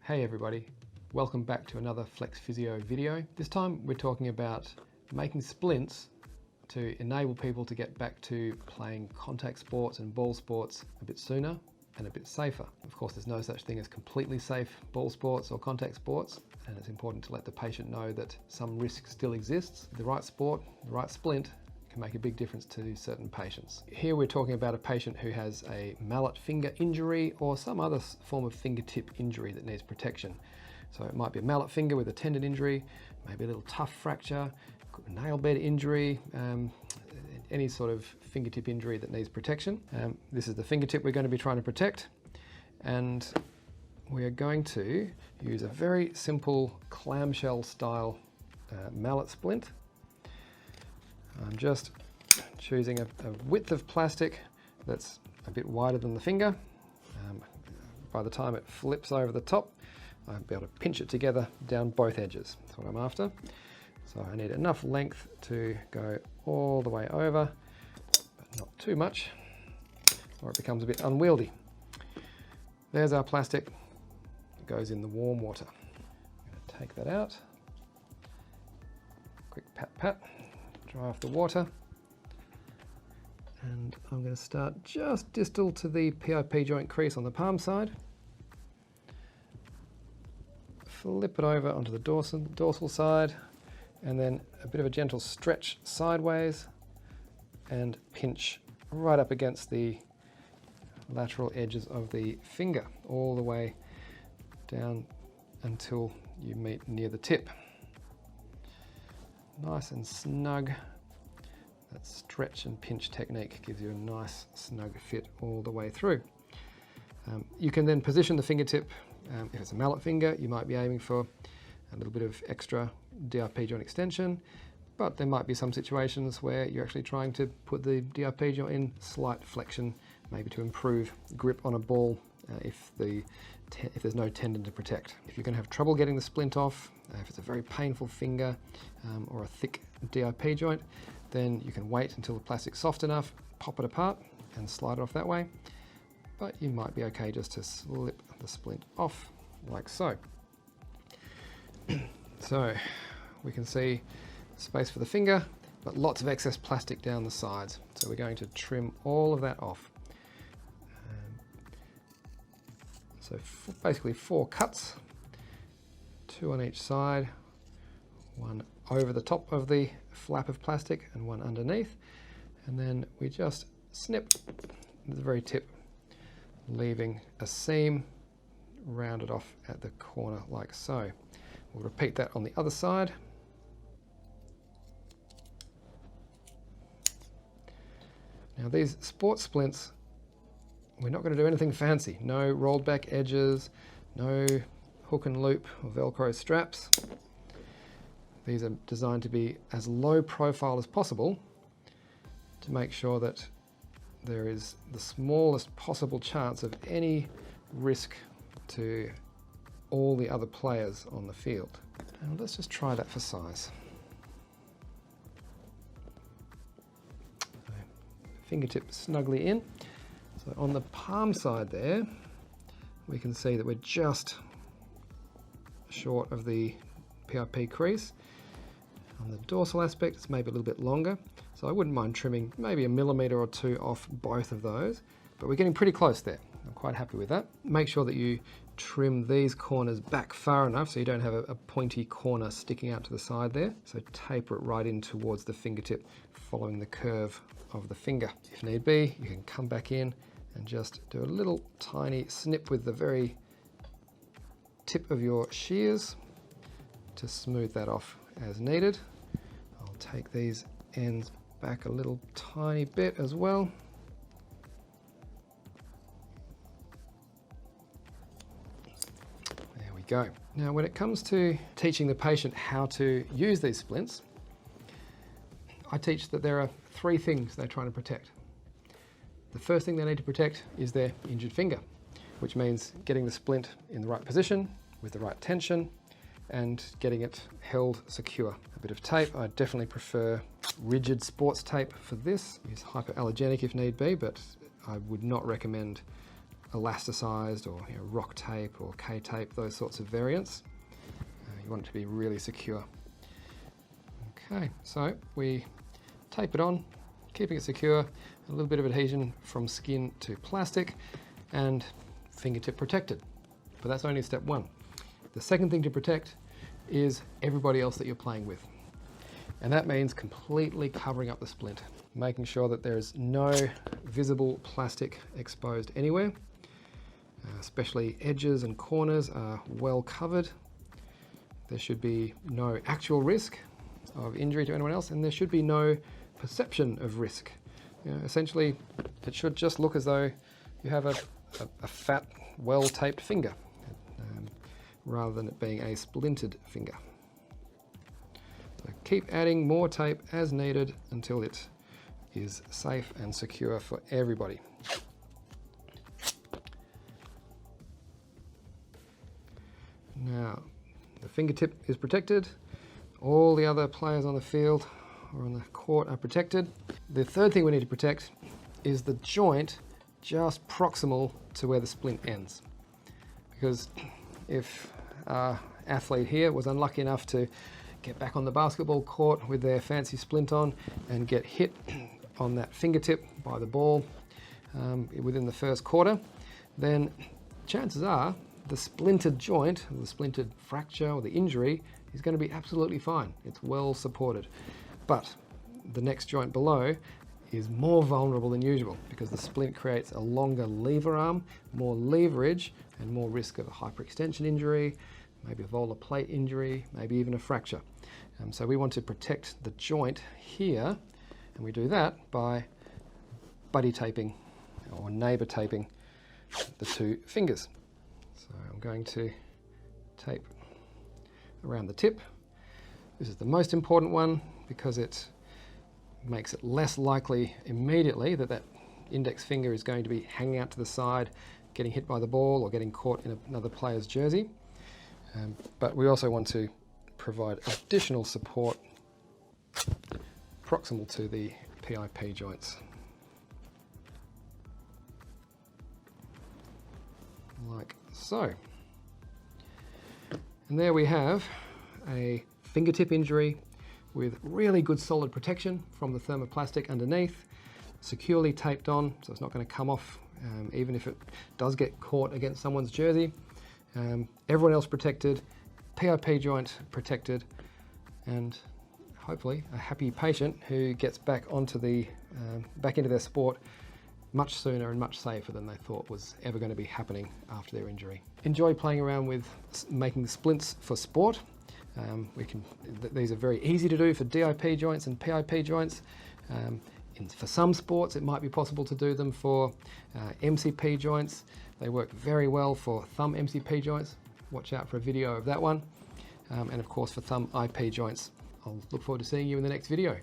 Hey everybody, welcome back to another Flex.Physio video. This time we're talking about making splints to enable people to get back to playing contact sports and ball sports a bit sooner and a bit safer. Of course, there's no such thing as completely safe ball sports or contact sports, and it's important to let the patient know that some risk still exists. The right sport, the right splint can make a big difference to certain patients. Here we're talking about a patient who has a mallet finger injury or some other form of fingertip injury that needs protection. So it might be a mallet finger with a tendon injury, maybe a little tuft fracture, nail bed injury, any sort of fingertip injury that needs protection. This is the fingertip we're going to be trying to protect, and we are going to use a very simple clamshell style mallet splint. I'm just choosing a width of plastic that's a bit wider than the finger. By the time it flips over the top, I'll be able to pinch it together down both edges. That's what I'm after. So I need enough length to go all the way over, but not too much, or it becomes a bit unwieldy. There's our plastic. It goes in the warm water. I'm going to take that out. Quick pat pat. Dry off the water, and I'm going to start just distal to the PIP joint crease on the palm side. Flip it over onto the dorsal side, and then a bit of a gentle stretch sideways and pinch right up against the lateral edges of the finger all the way down until you meet near the tip. Nice and snug. That stretch and pinch technique gives you a nice snug fit all the way through. You can then position the fingertip. If it's a mallet finger, you might be aiming for a little bit of extra DIP joint extension, but there might be some situations where you're actually trying to put the DIP joint in slight flexion, maybe to improve grip on a ball if there's no tendon to protect. If you're going to have trouble getting the splint off, if it's a very painful finger or a thick DIP joint, then you can wait until the plastic's soft enough, pop it apart and slide it off that way. But you might be okay just to slip the splint off like so. So we can see space for the finger, but lots of excess plastic down the sides. So we're going to trim all of that off. So basically 4 cuts, 2 on each side, 1 over the top of the flap of plastic and 1 underneath, and then we just snip the very tip, leaving a seam rounded off at the corner like so. We'll repeat that on the other side. Now these sports splints, we're not going to do anything fancy. No rolled back edges, no hook and loop or Velcro straps. These are designed to be as low profile as possible to make sure that there is the smallest possible chance of any risk to all the other players on the field. Now let's just try that for size. So, fingertip snugly in. So on the palm side there, we can see that we're just short of the PIP crease. On the dorsal aspect, it's maybe a little bit longer. So I wouldn't mind trimming maybe 1 millimeter or 2 off both of those, but we're getting pretty close there. I'm quite happy with that. Make sure that you trim these corners back far enough so you don't have a pointy corner sticking out to the side there. So taper it right in towards the fingertip, following the curve of the finger. If need be, you can come back in and just do a little tiny snip with the very tip of your shears to smooth that off as needed. I'll take these ends back a little tiny bit as well. There we go. Now when it comes to teaching the patient how to use these splints, I teach that there are 3 things they're trying to protect. The first thing they need to protect is their injured finger, which means getting the splint in the right position with the right tension and getting it held secure. A bit of tape, I definitely prefer rigid sports tape for this. Use hypoallergenic if need be, but I would not recommend elasticized or rock tape or K-tape, those sorts of variants. You want it to be really secure. Okay, so we tape it on, keeping it secure, a little bit of adhesion from skin to plastic, and fingertip protected. But that's only step one. The second thing to protect is everybody else that you're playing with. And that means completely covering up the splint, making sure that there's no visible plastic exposed anywhere. Especially edges and corners are well covered. There should be no actual risk of injury to anyone else, and there should be no perception of risk. Essentially, it should just look as though you have a fat, well-taped finger, rather than it being a splintered finger. So keep adding more tape as needed until it is safe and secure for everybody. Now, the fingertip is protected. All the other players on the field or on the court are protected. The third thing we need to protect is the joint just proximal to where the splint ends. Because if our athlete here was unlucky enough to get back on the basketball court with their fancy splint on and get hit on that fingertip by the ball within the first quarter, then chances are the splintered joint, or the splintered fracture or the injury is going to be absolutely fine. It's well supported. But the next joint below is more vulnerable than usual because the splint creates a longer lever arm, more leverage, and more risk of a hyperextension injury, maybe a volar plate injury, maybe even a fracture. So we want to protect the joint here, and we do that by buddy taping or neighbor taping the two fingers. So I'm going to tape around the tip. This is the most important one because it makes it less likely immediately that that index finger is going to be hanging out to the side, getting hit by the ball or getting caught in another player's jersey. But we also want to provide additional support proximal to the PIP joints. Like so. And there we have a fingertip injury with really good solid protection from the thermoplastic underneath, securely taped on so it's not going to come off even if it does get caught against someone's jersey. Everyone else protected, PIP joint protected, and hopefully a happy patient who gets back onto back into their sport much sooner and much safer than they thought was ever going to be happening after their injury. Enjoy playing around with making splints for sport. These are very easy to do for DIP joints and PIP joints. For some sports, it might be possible to do them for MCP joints. They work very well for thumb MCP joints. Watch out for a video of that one. And of course, for thumb IP joints. I'll look forward to seeing you in the next video.